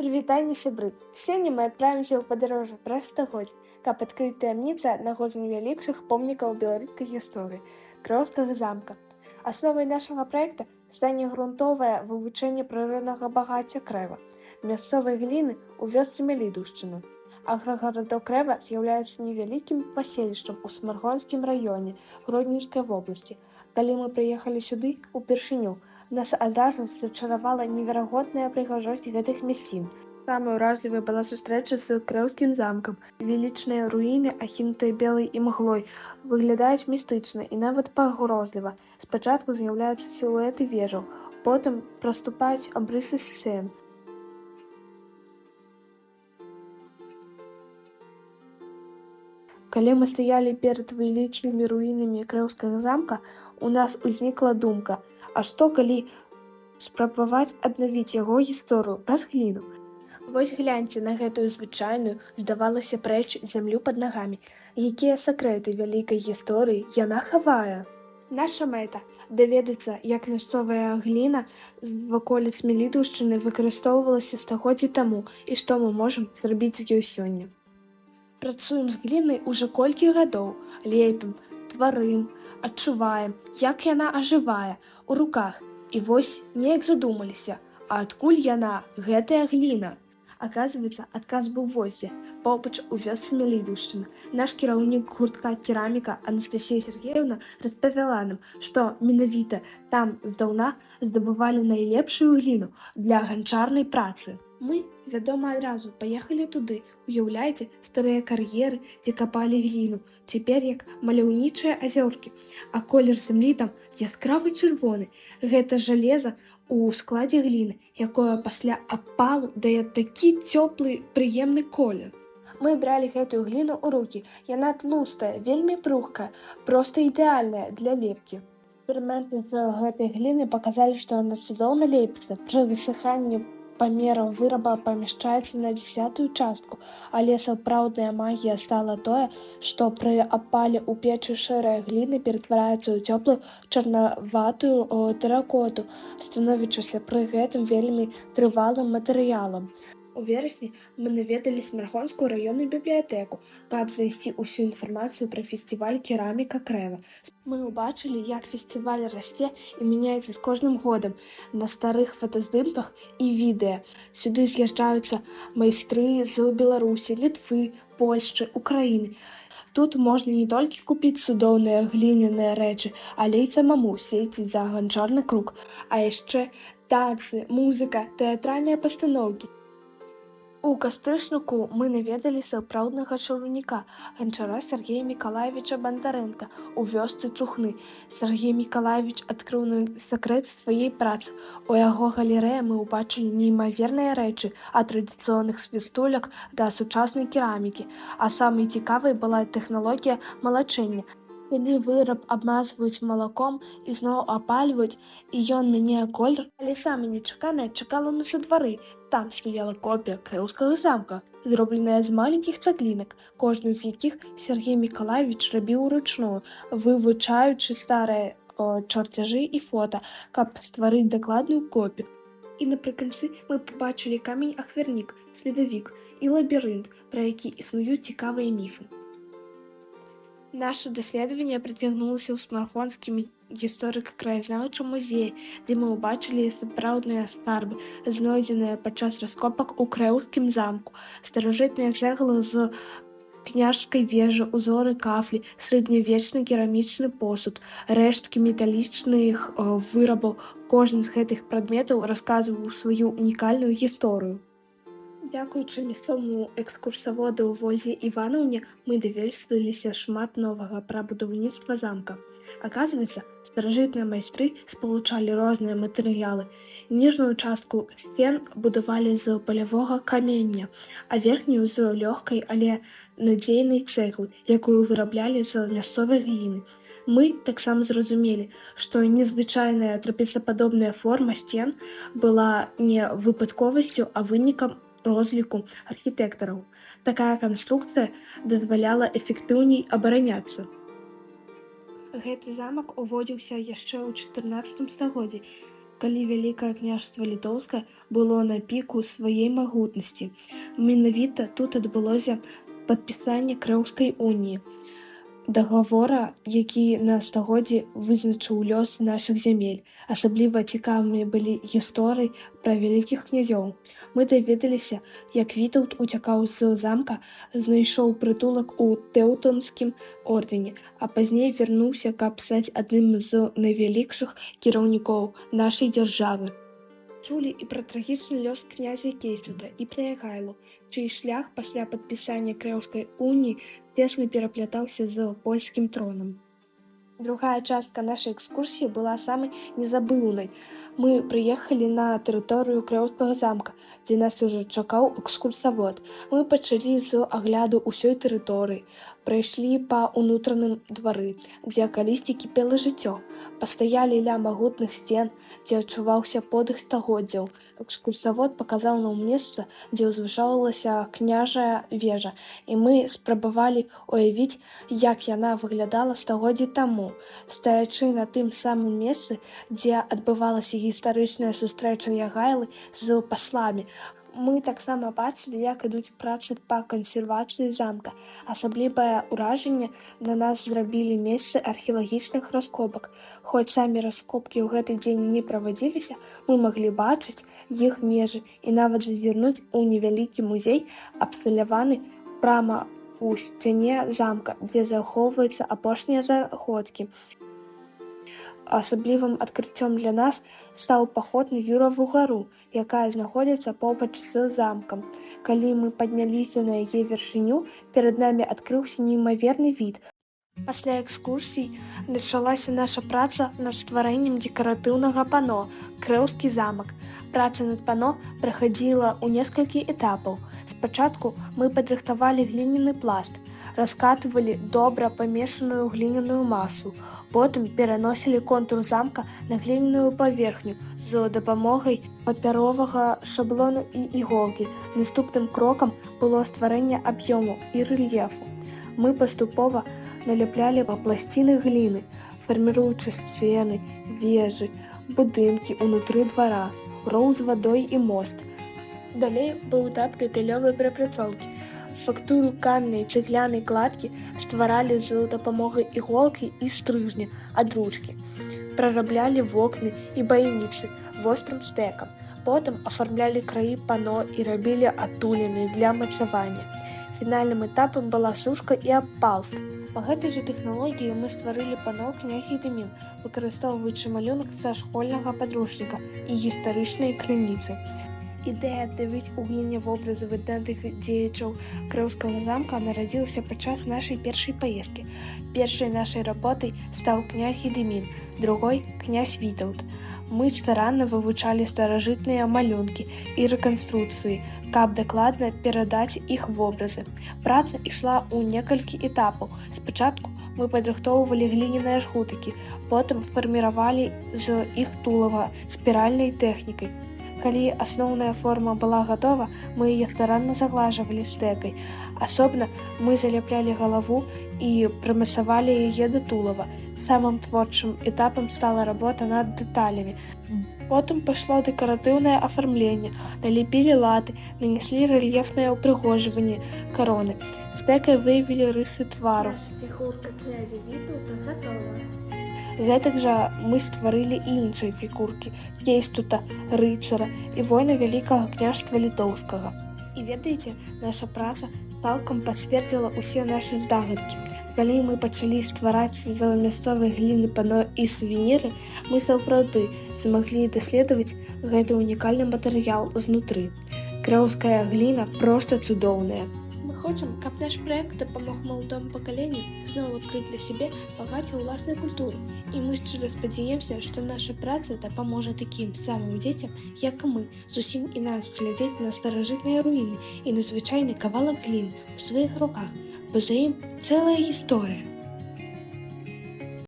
Прывітанне, сябры! Сёння мы адправімся ў падарожжа праз стагоддзі, каб адкрыць таямніцы аднаго з найвялікшых помнікаў беларускай гісторыі Краўскага замка. Асновай нашага праекта стане грунтовае вывучэнне прыроднага багацця Крэва, мясцовай гліны ў вёсцы Мялідаўшчына. Аграгарадок Крэва з'яўляецца невялікім паселішчам у Смаргонскім раёне Гродненскай вобласці. Калі мы прыехалі сюды упершыню, нас адразу зачаравала неверагодная прыгажосць гэтых мясцін. Самай уражлівай была сустрэча з Крэўскім замкам. Велічныя руіны, ахінутыя белай імглой, выглядаюць містычна і нават пагрозліва. Спачатку з'яўляюцца сілуэты вежаў, потым праступаюць абрысы сцен. Калі мы стаялі перад велічнымі руінамі Крэўскага замка, у нас узнікла думка: а што калі спрабаваць аднавіць яго гісторыю праз гліну? Вось гляньце на гэтую звычайную, здавалася б, рэч зямлю пад нагамі. Якія сакрэты вялікай гісторыі яна хавае? Наша мэта – даведацца, як мясцовая гліна з ваколіц Мялідаўшчыны выкарыстоўвалася стагоддзі таму і што мы можам зрабіць з ёй сёння. Працуем з глінай ужо колькі гадоў, лепім, тварым, адчуваем, як яна ажывае ў руках. І вось неяк задумаліся, а адкуль яна, гэтая гліна? Аказваецца, адказ быў вось дзе, побач у вёсцы Мялідаўшчына. Наш кіраўнік гуртка кераміка Анастасія Сергеевна распавяла нам, што менавіта там здаўна здабывалі найлепшую гліну для ганчарнай працы. Мы, вядома, адразу паехалі туды, уяўляеце, старыя кар'еры, дзе капалі гліну, цяпер як маляўнічыя азёркі, а колер зямлі там яскравы чырвоны. Гэта жалеза у складзе гліны, якое пасля апалу дае такі цёплы, прыемны колер. Мы бралі гэтую гліну ў рукі, яна тлустая, вельмі пругкая, проста ідэальная для лепкі. Эксперыменты з гэтай гліны паказалі, што яна цудоўна лепіцца. Пры высыханні памераў выраба памяшчаецца на 10-ую частку, але сапраўдная магія стала тое, што пры апале ў печы шэрая гліна ператвараецца ў цёплую чарнаватую тэракоту, становячыся пры гэтым вельмі трывалым матэрыялам. У верасні мы наведалі Смаргонскую раённую бібліятэку, каб знайсці ўсю інфармацыю пра фестываль кераміка Крэва. Мы ўбачылі, як фестываль расце і мяняецца з кожным годам на старых фотаздымках і відэа. Сюды з'язджаюцца майстры з Беларусі, Літвы, Польшчы, Украіны. Тут можна не толькі купіць цудоўныя гліняныя рэчы, але і самому сесці за ганчарны круг, а яшчэ танцы, музыка, тэатральныя пастаноўкі. У кастрычніку мы наведалі сапраўднага чараўніка, ганчара Сергея Мікалаевіча Бандарэнка ў вёсцы Чухны. Сергей Мікалаевіч адкрыў нам сакрэт сваёй працы. У яго галерэі мы ўбачылі неймаверныя рэчы ад традыцыйных свістулек да сучаснай керамікі, а самай цікавай была тэхналогія малачэння. Калі выраб абмазваюць малаком і зноў апальваюць, і ён мяняе колер, але самае нечаканае чакала нас у двары. Там стаяла копія Крэўскага замка, зробленая з маленькіх цаглінак, кожную з якіх Сергей Мікалаевіч рабіў уручную, вывучаючы старыя чарцяжы і фота, каб стварыць дакладную копію. І напрыканцы мы пабачылі камень-ахвярнік, следавік і лабірынт, пра які існуюць цікавыя міфы. Наше даследаванне працягнулася ў Смаргонскім гісторыка-краязнаўчым музеі, дзе мы ўбачылі сапраўдныя скарбы, знойдзеныя падчас раскопак у Крэўскім замку, старажытныя цэглы з княжскай вежы, узоры кафлі, сярэднявечны керамічны посуд, рэшткі металічных вырабаў. Кожны з гэтых прадметаў расказваў сваю унікальную гісторыю. Дзякуючы мясцоваму экскурсаводу Вользе Іванаўне мы даведаліся шмат новага пра будаўніцтва замка. Аказваецца, старажытныя майстры спалучалі розныя матэрыялы. Ніжнюю частку сцен будавалі з палявога камення, а верхнюю з лёгкай, але надзейнай цэглы, якую выраблялі з мясцовай гліны. Мы таксама зразумелі, што незвычайная трапецападобная форма сцен была не выпадковасцю, а вынікам розліку архітэктараў. Такая канструкцыя дазваляла эфектыўней абараняцца. Гэты замак уводзіўся яшчэ ў 14 стагоддзі калі Вялікае княжства Літоўскае было на піку сваёй магутнасці. Менавіта тут адбылося падпісанне Крэўскай уніі, дагавора, які на стагоддзі вызначыў лёс нашых зямель. Асабліва цікавымі былі гісторыі пра вялікіх князёў. Мы даведаліся, як Вітаўт уцякаў з замка, знайшоў прытулак у Тэўтонскім ордэне, а пазней вярнуўся, каб стаць адным з найвялікшых кіраўнікоў нашай дзяржавы. Чулі і пра трагічны лёс князя Кейсцюта, і пра Ягайлу, чый шлях пасля падпісання Крэўскай уніі цесна пераплятаўся з польскім тронам. Другая частка нашай экскурсіі была самай незабыўнай. Мы прыехалі на тэрыторыю Крэўскага замка, дзе нас ужо чакаў экскурсавод. Мы пачалі з агляду ўсёй тэрыторыі, прайшлі па ўнутраным двары, дзе калісьці кіпела жыццё, пастаялі ля магутных сцен, дзе адчуваўся подых стагоддзяў. Экскурсавод паказаў нам месца, дзе ўзвышалася княжая вежа, і мы спрабавалі уявіць, як яна выглядала стагоддзі таму, стаячы на тым самым месцы, дзе адбывалася гістарычная сустрэча Ягайлы з пасламі. Мы таксама бачылі, як ідуць працы па кансервацыі замка. Асаблівае ўражанне на нас зрабілі месцы археалагічных раскопак. Хоць самі раскопкі ў гэты дзень не праводзіліся, мы маглі бачыць іх межы і нават зазірнуць у невялікі музей, абсталяваны прама у сцяне замка, дзе захоўваюцца апошнія знаходкі. Асаблівым адкрыццём для нас стаў паход на Юраву гару, якая знаходзіцца побач з замкам. Калі мы падняліся на яе вяршыню, перад намі адкрыўся неймаверны від. Пасля экскурсій пачалася наша праца над стварэннем дэкаратыўнага пано «Крэўскі замак». Праца над пано праходзіла ў некалькі этапаў. Спачатку мы падрыхтавалі гліняны пласт, раскатывалі добра памешаную гліняную масу, потым пераносілі контур замка на гліняную паверхню з дапамогай папяровага шаблону і іголкі. Наступным крокам было стварэнне аб'ёму і рэльефу. Мы паступова наляплялі пласціны гліны, фарміруючы сцены, вежы, будынкі ўнутры двара, роў з вадой і мост. Далей быў этап дэталёвай прапрацоўкі. Фактуру каменнай цэглянай кладкі стваралі з дапамогай іголкі і стрыжня ад ручкі. Прараблялі вокны і байніцы вострым стэкам. Потым афармлялі краі пано і рабілі адтуліны для мацавання. Фінальным этапам была сушка і абпалка. Па гэтай жа тэхналогіі мы стварылі пано «Князь Гедымін», выкарыстоўваючы малюнак са школьнага падручніка і гістарычнай крыніцы. Ідэя аддавіць у гліне вобразы выдатных дзеячаў Крэўскага замка нарадзілася падчас нашай першай паездкі. Першай нашай работай стаў князь Гедымін, другой князь Вітаўт. Мы старанна вывучалі старажытныя малюнкі і рэканструкцыі, каб дакладна перадаць іх вобразы. Праца ішла ў некалькі этапаў. Спачатку мы падрыхтоўвалі гліняныя жгутыкі, потым фарміравалі з іх тулава спіральнай тэхнікай. Калі асноўная форма была гатова, мы яе старанна заглажвалі стэкай. Асобна мы заляплялі галаву і прымацавалі яе да тулава. Самым творчым этапам стала работа над дэталямі. Потым пайшло дэкаратыўнае афармленне, налепілі латы, нанеслі рэльефнае ўпрыгожванне кароны. Стэкай выявілі рысы твару. Фігурка князя Вітаўта гатова. Гэтак жа мы стварылі і іншыя фігуркі Кейсцюта, рыцара і воіна Вялікага княжства Літоўскага. І ведаеце, наша праца цалкам пацвердзіла ўсе нашы здагадкі. Калі мы пачалі ствараць з мясцовай гліны пано і сувеніры, мы сапраўды змаглі даследаваць гэты унікальны матэрыял знутры. Крэўская гліна проста цудоўная. Мы хочам, каб наш праект дапамог маладому пакаленню зноў адкрыць для сябе багацце ўласнай культуры. І мы шчыра спадзяемся, што наша праца дапаможа такім самым дзецям, як і мы, зусім інакш глядзець на старажытныя руіны і на звычайны кавалак гліны ў сваіх руках, бо за ім цэлая гісторыя.